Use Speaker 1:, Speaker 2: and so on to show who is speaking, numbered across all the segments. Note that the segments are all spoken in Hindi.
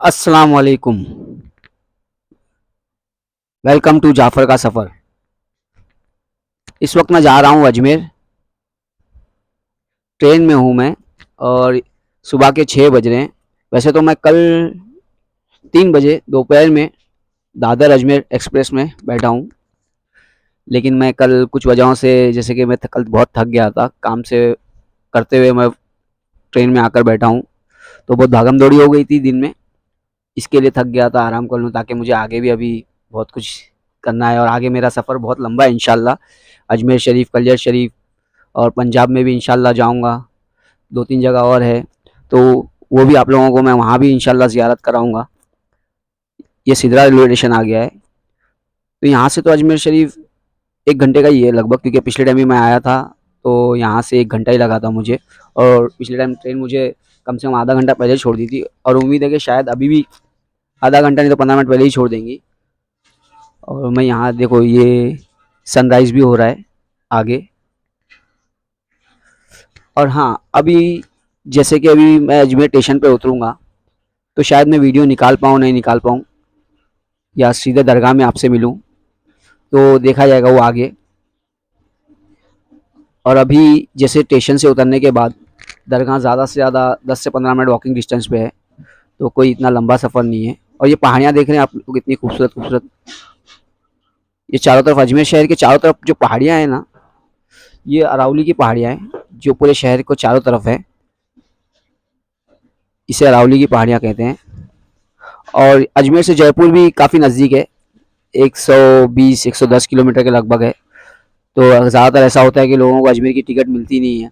Speaker 1: अस्सलाम वालेकुम। वेलकम टू जाफ़र का सफ़र। इस वक्त मैं जा रहा हूँ अजमेर। ट्रेन में हूँ मैं और सुबह के 6 बज रहे हैं। वैसे तो मैं कल 3 बजे दोपहर में दादर अजमेर एक्सप्रेस में बैठा हूँ, लेकिन मैं कल कुछ वजहों से, जैसे कि मैं कल बहुत थक गया था काम से करते हुए, मैं ट्रेन में आकर बैठा हूँ। तो बहुत भागम दौड़ी हो गई थी दिन में, इसके लिए थक गया था। आराम कर लूँ ताकि मुझे आगे भी अभी बहुत कुछ करना है और आगे मेरा सफ़र बहुत लंबा है इंशाल्लाह। अजमेर शरीफ, कलियर शरीफ और पंजाब में भी इंशाल्लाह जाऊँगा। 2-3 जगह और है, तो वो भी आप लोगों को मैं वहाँ भी इंशाल्लाह ज़ियारत कराऊँगा। ये सिदरा रेलवे स्टेशन आ गया है, तो यहाँ से तो अजमेर शरीफ 1 घंटे का ही है लगभग, क्योंकि पिछले टाइम भी मैं आया था तो यहाँ से 1 घंटा ही लगा था मुझे। और पिछले टाइम ट्रेन मुझे कम से कम आधा घंटा पहले छोड़ दी थी, और उम्मीद है कि शायद अभी भी आधा घंटा नहीं तो 15 मिनट पहले ही छोड़ देंगी। और मैं यहाँ देखो, ये सनराइज़ भी हो रहा है आगे। और हाँ, अभी जैसे कि अभी मैं अजमेर स्टेशन पे उतरूँगा, तो शायद मैं वीडियो निकाल पाऊँ, नहीं निकाल पाऊँ, या सीधे दरगाह में आपसे मिलूँ, तो देखा जाएगा वो आगे। और अभी जैसे स्टेशन से उतरने के बाद दरगाह ज़्यादा से ज़्यादा 10 से 15 मिनट वॉकिंग डिस्टेंस पे है, तो कोई इतना लंबा सफ़र नहीं है। और ये पहाड़ियाँ देख रहे हैं आप लोग, इतनी खूबसूरत खूबसूरत। ये चारों तरफ, अजमेर शहर के चारों तरफ जो पहाड़ियाँ हैं ना, ये अरावली की पहाड़ियाँ हैं जो पूरे शहर को चारों तरफ है। इसे अरावली की पहाड़ियाँ कहते हैं। और अजमेर से जयपुर भी काफ़ी नज़दीक है, 120-110 किलोमीटर के लगभग है। तो ज़्यादातर ऐसा होता है कि लोगों को अजमेर की टिकट मिलती नहीं है,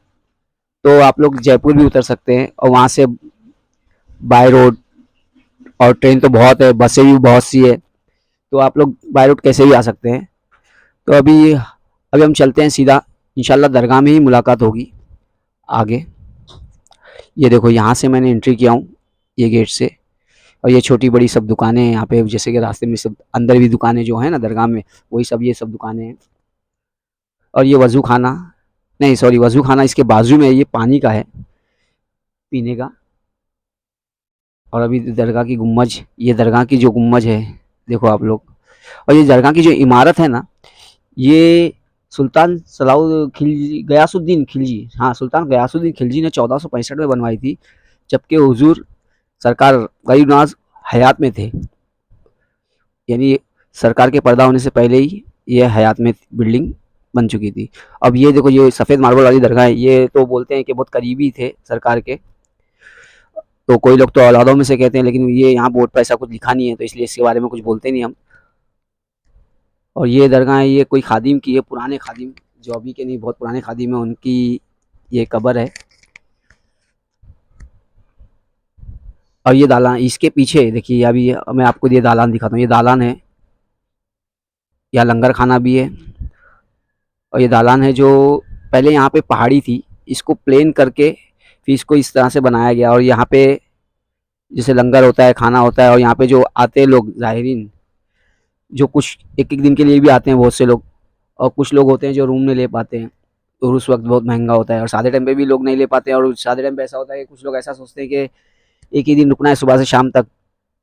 Speaker 1: तो आप लोग जयपुर भी उतर सकते हैं और वहाँ से बाय रोड। और ट्रेन तो बहुत है, बसें भी बहुत सी है, तो आप लोग बाय रोड कैसे भी आ सकते हैं। तो अभी अभी हम चलते हैं सीधा, इंशाल्लाह दरगाह में ही मुलाकात होगी आगे। ये देखो, यहाँ से मैंने एंट्री किया हूँ, ये गेट से। और ये छोटी बड़ी सब दुकानें हैं यहाँ पे, जैसे कि रास्ते में सब अंदर भी दुकानें जो है ना दरगाह में, वही सब, ये सब दुकानें हैं। और ये वज़ू खाना, नहीं सॉरी, वज़ू खाना इसके बाजू में है, ये पानी का है पीने का। और अभी दरगाह की गुम्बज, ये दरगाह की जो गुम्बज है, देखो आप लोग। और ये दरगाह की जो इमारत है ना, ये सुल्तान सलाउ खिलजी, गयासुद्दीन खिलजी, हाँ सुल्तान गयासुद्दीन खिलजी ने 1465 में बनवाई थी, जबकि हुजूर सरकार गरीब नवाज हयात में थे। यानी सरकार के पर्दा होने से पहले ही ये हयात में बिल्डिंग बन चुकी थी। अब ये देखो, ये सफ़ेद मार्बल वाली दरगाह है, ये तो बोलते हैं कि बहुत करीबी थे सरकार के, तो कोई लोग तो औलादों में से कहते हैं, लेकिन ये यहाँ बोर्ड पर ऐसा कुछ लिखा नहीं है, तो इसलिए इसके बारे में कुछ बोलते नहीं हम। और ये दरगाह है, ये कोई खादिम की है, पुराने खादिम, जो अभी के नहीं, बहुत पुराने खादिम है, उनकी ये कब्र है। और ये दालान इसके पीछे देखिए, अभी मैं आपको ये दालान दिखाता हूँ, ये दालान है, यहाँ लंगर खाना भी है। और ये दालान है जो पहले यहाँ पे पहाड़ी थी, इसको प्लेन करके फिर इसको इस तरह से बनाया गया। और यहाँ पे जैसे लंगर होता है, खाना होता है, और यहाँ पे जो आते हैं लोग ज़ाहिरीन, जो कुछ एक एक दिन के लिए भी आते हैं बहुत से लोग, और कुछ लोग होते हैं जो रूम नहीं ले पाते हैं, और उस वक्त बहुत महंगा होता है, और सादे टाइम पे भी लोग नहीं ले पाते हैं। और सादे टाइम पे ऐसा होता है कि कुछ लोग ऐसा सोचते हैं कि एक ही दिन रुकना है सुबह से शाम तक,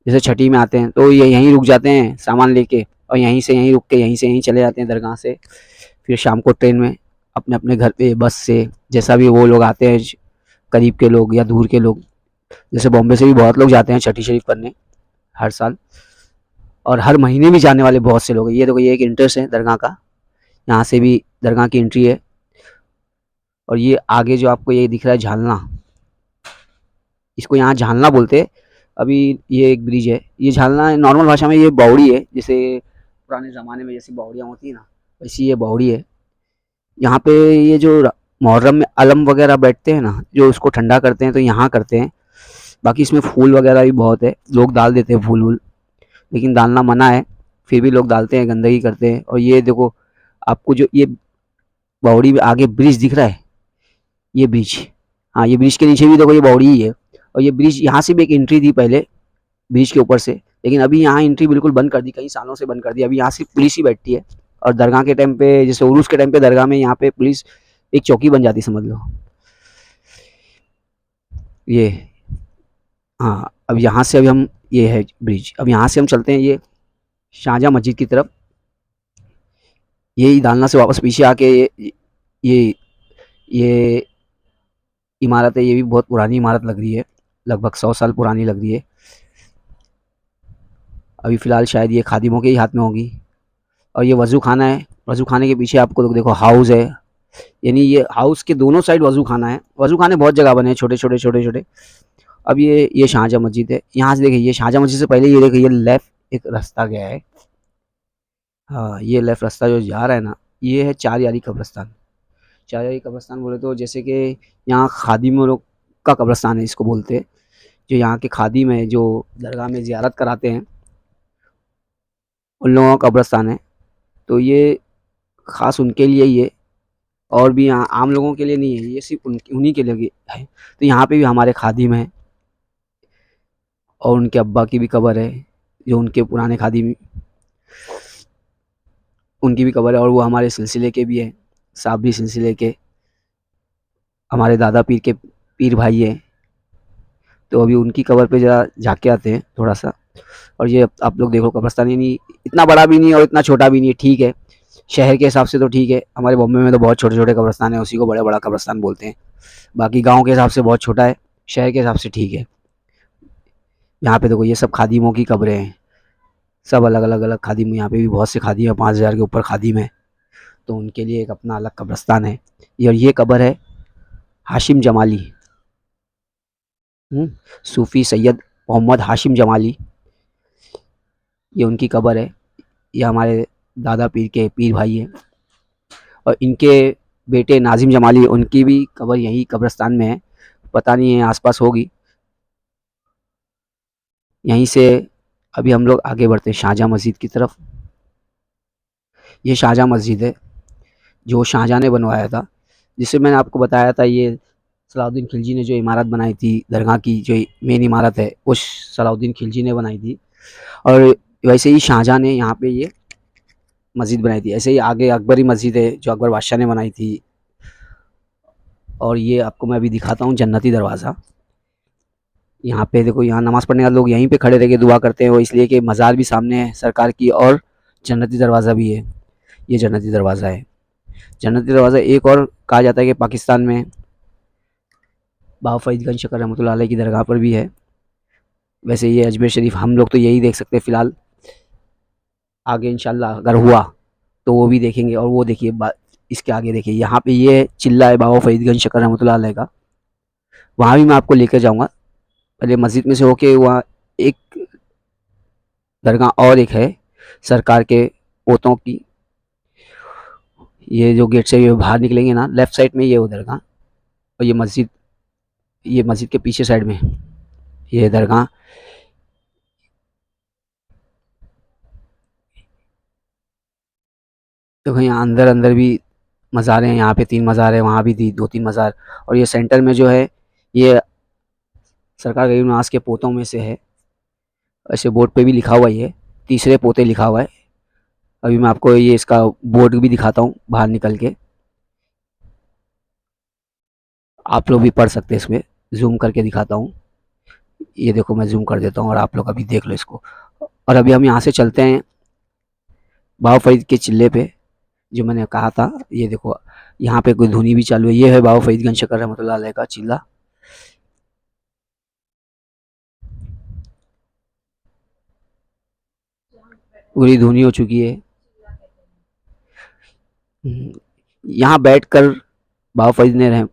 Speaker 1: जैसे छठी में आते हैं तो ये यहीं रुक जाते हैं सामान लेके, और यहीं से यहीं रुक के यहीं से यहीं चले जाते हैं दरगाह से। फिर शाम को ट्रेन में अपने अपने घर पे, बस से, जैसा भी वो लोग आते हैं, करीब के लोग या दूर के लोग। जैसे बॉम्बे से भी बहुत लोग जाते हैं छठी शरीफ करने हर साल, और हर महीने भी जाने वाले बहुत से लोग हैं। ये देखो, ये एक इंटरेस्ट है दरगाह का, यहाँ से भी दरगाह की एंट्री है। और ये आगे जो आपको ये दिख रहा है झालना, इसको यहाँ झालना बोलते हैं। अभी ये एक ब्रिज है, ये झालना नॉर्मल भाषा में ये बावड़ी है, जैसे पुराने ज़माने में जैसी बावड़ियाँ होती है ना, वैसी ये बावड़ी है। यहाँ पे ये जो मुहर्रम में अलम वगैरह बैठते हैं ना, जो उसको ठंडा करते हैं, तो यहाँ करते हैं। बाकी इसमें फूल वगैरह भी बहुत है, लोग डाल देते हैं फूल वूल, लेकिन डालना मना है, फिर भी लोग डालते हैं, गंदगी करते हैं। और ये देखो, आपको जो ये बावड़ी में आगे ब्रिज दिख रहा है, ये ब्रिज, हाँ ये ब्रिज के नीचे भी देखो, ये बावड़ी ही है। और ये ब्रिज, यहाँ से भी एक एंट्री थी पहले ब्रिज के ऊपर से, लेकिन अभी यहाँ एंट्री बिल्कुल बंद कर दी, कई सालों से बंद कर दी। अभी यहाँ सिर्फ पुलिस ही बैठती है। और दरगाह के टाइम पे, जैसे उरूस के टाइम पे दरगाह में यहाँ पे पुलिस एक चौकी बन जाती, समझ लो ये। हाँ, अब यहाँ से अभी हम ये है ब्रिज। अब यहाँ से हम चलते हैं ये शाहजहाँ मस्जिद की तरफ। यही दालना से वापस पीछे आके ये ये इमारत है, ये भी बहुत पुरानी इमारत लग रही है, लगभग 100 साल पुरानी लग रही है। अभी फ़िलहाल शायद ये खादिमों के ही हाथ में होगी। और ये वज़ू खाना है, वज़ू खाने के पीछे आपको देखो हाउस है, यानी ये हाउस के दोनों साइड वज़ू खाना है। वज़ू खाने बहुत जगह बने हैं, छोटे-छोटे, छोटे-छोटे। अब ये शाहजहाँ मस्जिद है, यहाँ से देखिए ये शाहजहाँ मस्जिद से पहले ये देखिए ये लेफ्ट एक रास्ता गया है। हाँ, ये लेफ्ट रास्ता जो जा रहा है ना, ये है चार यारी कब्रिस्तान। चार यारी कब्रिस्तान बोले तो जैसे कि यहाँ खादिमों लोग का कब्रिस्तान है इसको बोलते हैं। जो यहाँ के खादिम है, जो दरगाह में ज़ियारत कराते हैं, उन लोगों का कब्रिस्तान है। तो ये ख़ास उनके लिए ही है, और भी यहाँ आम लोगों के लिए नहीं है, ये सिर्फ़ उन्हीं के लिए है। तो यहाँ पे भी हमारे खादिम हैं, और उनके अब्बा की भी कब्र है, जो उनके पुराने खादिम, उनकी भी कब्र है, और वो हमारे सिलसिले के भी हैं, साबरी सिलसिले के, हमारे दादा पीर के पीर भाई हैं। तो अभी उनकी कब्र पे ज़रा जाके आते हैं थोड़ा-सा। और ये आप लोग देखो कब्रिस्तान, यानी इतना बड़ा भी नहीं है और इतना छोटा भी नहीं है, ठीक है। शहर के हिसाब से तो ठीक है, हमारे बॉम्बे में तो बहुत छोटे-छोटे कब्रिस्तान हैं, उसी को बड़ा-बड़ा कब्रिस्तान बोलते हैं। बाकी गाँव के हिसाब से बहुत छोटा है, शहर के हिसाब से ठीक है। यहाँ पे देखो ये सब खादिमों की कब्रें हैं, सब अलग-अलग खादिम, यहाँ पे भी बहुत से खादिम हैं, 5000 के ऊपर खादिम हैं, तो उनके लिए एक अपना अलग कब्रिस्तान है। और ये कब्र है हाशिम जमाली, सूफ़ी सैयद मोहम्मद हाशिम जमाली, ये उनकी कब्र है। ये हमारे दादा पीर के पीर भाई हैं, और इनके बेटे नाज़िम जमाली, उनकी भी कब्र यहीं कब्रिस्तान में है, पता नहीं है आस-पास होगी। यहीं से अभी हम लोग आगे बढ़ते हैं शाहजहाँ मस्जिद की तरफ। ये शाहजहाँ मस्जिद है, जो शाहजहाँ ने बनवाया था, जिसे मैंने आपको बताया था, ये सलाहुद्दीन खिलजी ने जो इमारत बनाई थी दरगाह की, जो मेन इमारत है, वो सलाहुद्दीन खिलजी ने बनाई थी। और वैसे ही शाहजहाँ ने यहाँ पे ये मस्जिद बनाई थी। ऐसे ही आगे अकबरी मस्जिद है, जो अकबर बादशाह ने बनाई थी। और ये आपको मैं अभी दिखाता हूँ जन्नती दरवाज़ा। यहाँ पे देखो, यहाँ नमाज़ पढ़ने वाले लोग यहीं पे खड़े रह के दुआ करते हैं, वो इसलिए कि मज़ार भी सामने है सरकार की, और जन्नती दरवाज़ा भी है। ये जन्नती दरवाज़ा है। जन्नती दरवाज़ा एक और कहा जाता है कि पाकिस्तान में बाबा फ़रीदगंज शकर रहमतुल्लाह अलैह की दरगाह पर भी है। वैसे ये अजमेर शरीफ हम लोग तो यही देख सकते हैं फ़िलहाल, आगे इंशाल्लाह अगर हुआ तो वो भी देखेंगे। और वो देखिए इसके आगे देखिए, यहाँ पे ये चिल्ला है बाबा फ़रीदगंज शकर रहमतुल्लाह अलैह का, वहाँ भी मैं आपको लेकर जाऊँगा। पहले मस्जिद में से होके वहाँ एक दरगाह और एक है सरकार के पोतों की। ये जो गेट से ये बाहर निकलेंगे ना, लेफ्ट साइड में ये वो दरगाह, और ये मस्जिद के पीछे साइड में ये दरगाह। देखो यहाँ अंदर अंदर भी मज़ार हैं, यहाँ पे 3 मज़ार हैं, वहाँ भी 2-3 मज़ार। और ये सेंटर में जो है, ये सरकार गरीब नवाज के पोतों में से है। ऐसे बोर्ड पे भी लिखा हुआ ही है, तीसरे पोते लिखा हुआ है। अभी मैं आपको ये इसका बोर्ड भी दिखाता हूँ बाहर निकल के, आप लोग भी पढ़ सकते हैं इसमें, ज़ूम करके दिखाता हूँ। ये देखो मैं ज़ूम कर देता हूँ और आप लोग अभी देख लो इसको। और अभी हम यहाँ से चलते हैं बाबा फरीद के चिल्ले पे, जो मैंने कहा था। ये देखो यहाँ पे कोई धुनी भी चालू है, ये है बाबा फरीदगंज शकर रहमतुल्लाह अलैह का चिल्ला। पूरी धुनी हो चुकी है। यहाँ बैठकर बाबा फरीद ने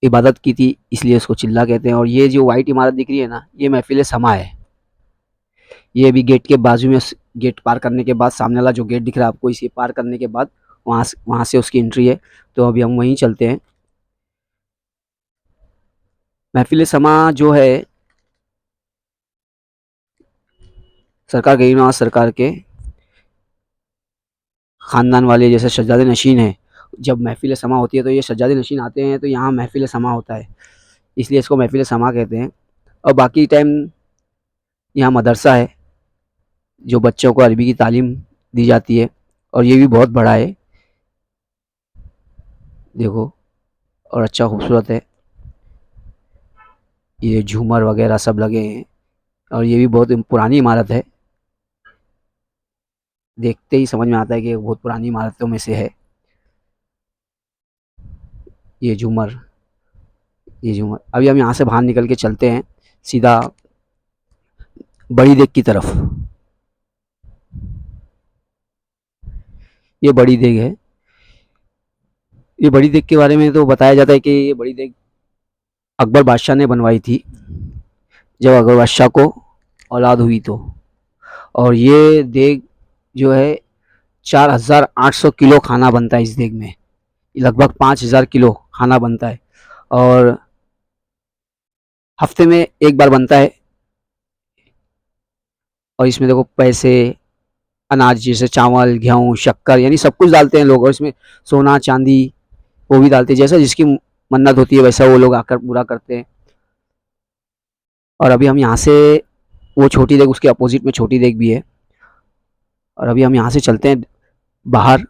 Speaker 1: इबादत की थी, इसलिए इसको चिल्ला कहते हैं। और ये जो वाइट इमारत दिख रही है ना, ये महफिल समा है। ये अभी गेट के बाजू में, गेट पार करने के बाद सामने वाला जो गेट दिख रहा है आपको, इसे पार करने के बाद वहाँ से उसकी एंट्री है। तो अभी हम वहीं चलते हैं। महफिल समा जो है, सरकार गरीब नवाज सरकार के ख़ानदान वाले, जैसे सज्जाद नशीन है, जब महफिल समा होती है तो ये सज्जाद नशीन आते हैं, तो यहाँ महफिल समा होता है, इसलिए इसको महफिल समा कहते हैं। और बाकी टाइम यहाँ मदरसा है, जो बच्चों को अरबी की तालीम दी जाती है, और ये भी बहुत बड़ा है, देखो, और अच्छा खूबसूरत है। ये झूमर वगैरह सब लगे हैं। और ये भी बहुत पुरानी इमारत है, देखते ही समझ में आता है कि बहुत पुरानी इमारतों में से है। ये झूमर, ये झूमर। अभी हम यहाँ से बाहर निकल के चलते हैं सीधा बड़ी देग की तरफ। ये बड़ी देग है। ये बड़ी देग के बारे में तो बताया जाता है कि ये बड़ी देग अकबर बादशाह ने बनवाई थी, जब अकबर बादशाह को औलाद हुई तो। और ये देग जो है 4,800 किलो खाना बनता है इस देग में, लगभग 5,000 किलो खाना बनता है। और हफ्ते में एक बार बनता है। और इसमें देखो पैसे, अनाज जैसे चावल, गेहूँ, शक्कर, यानी सब कुछ डालते हैं लोग। और इसमें सोना चांदी वो भी डालते हैं, जैसा जिसकी मन्नत होती है वैसा वो लोग आकर पूरा करते हैं। और अभी हम यहाँ से, वो छोटी देग उसके अपोजिट में छोटी देग भी है। और अभी हम यहाँ से चलते हैं बाहर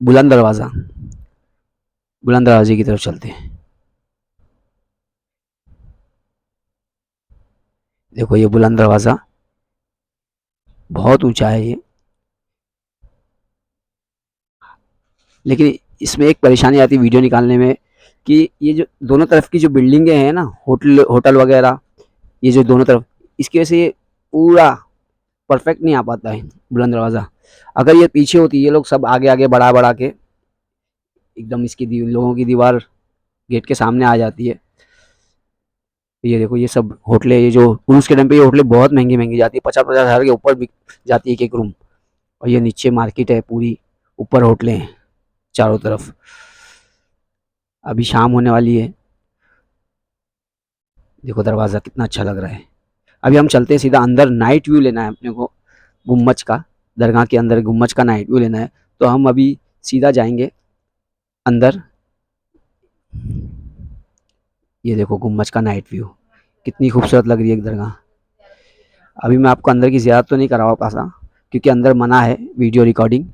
Speaker 1: बुलंद दरवाज़ा, बुलंद दरवाजे की तरफ चलते हैं। देखो ये बुलंद दरवाज़ा बहुत ऊंचा है ये, लेकिन इसमें एक परेशानी आती है वीडियो निकालने में कि ये जो दोनों तरफ की जो बिल्डिंगें हैं ना, होटल होटल वगैरह, ये जो दोनों तरफ, इसकी वजह से ये पूरा परफेक्ट नहीं आ पाता है बुलंद दरवाज़ा। अगर ये पीछे होती, ये लोग सब आगे आगे बढ़ा बढ़ा के एकदम इसकी लोगों की दीवार गेट के सामने आ जाती है। ये देखो ये सब होटलें, ये जो उर्स के टाइम पे ये होटलें बहुत महंगी महंगी जाती है, 50-50 हज़ार के ऊपर बिक जाती है एक एक रूम। और ये नीचे मार्केट है पूरी, ऊपर होटलें हैं चारों तरफ। अभी शाम होने वाली है। देखो दरवाज़ा कितना अच्छा लग रहा है। अभी हम चलते हैं सीधा अंदर, नाइट व्यू लेना है अपने को गुम्बज का, दरगाह के अंदर गुम्बज का नाइट व्यू लेना है। तो हम अभी सीधा जाएंगे अंदर। ये देखो गुम्बज का नाइट व्यू कितनी खूबसूरत लग रही है दरगाह। अभी मैं आपको अंदर की ज़ियारत तो नहीं करवा पासा, क्योंकि अंदर मना है वीडियो रिकॉर्डिंग।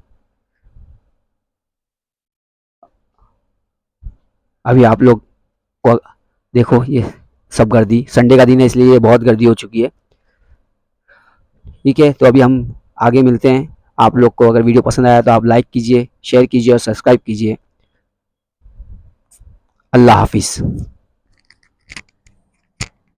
Speaker 1: अभी आप लोग को देखो, ये सब गर्दी, संडे का दिन है इसलिए ये बहुत गर्दी हो चुकी है। ठीक है, तो अभी हम आगे मिलते हैं। आप लोग को अगर वीडियो पसंद आया तो आप लाइक कीजिए, शेयर कीजिए और सब्सक्राइब कीजिए। अल्लाह हाफिज़।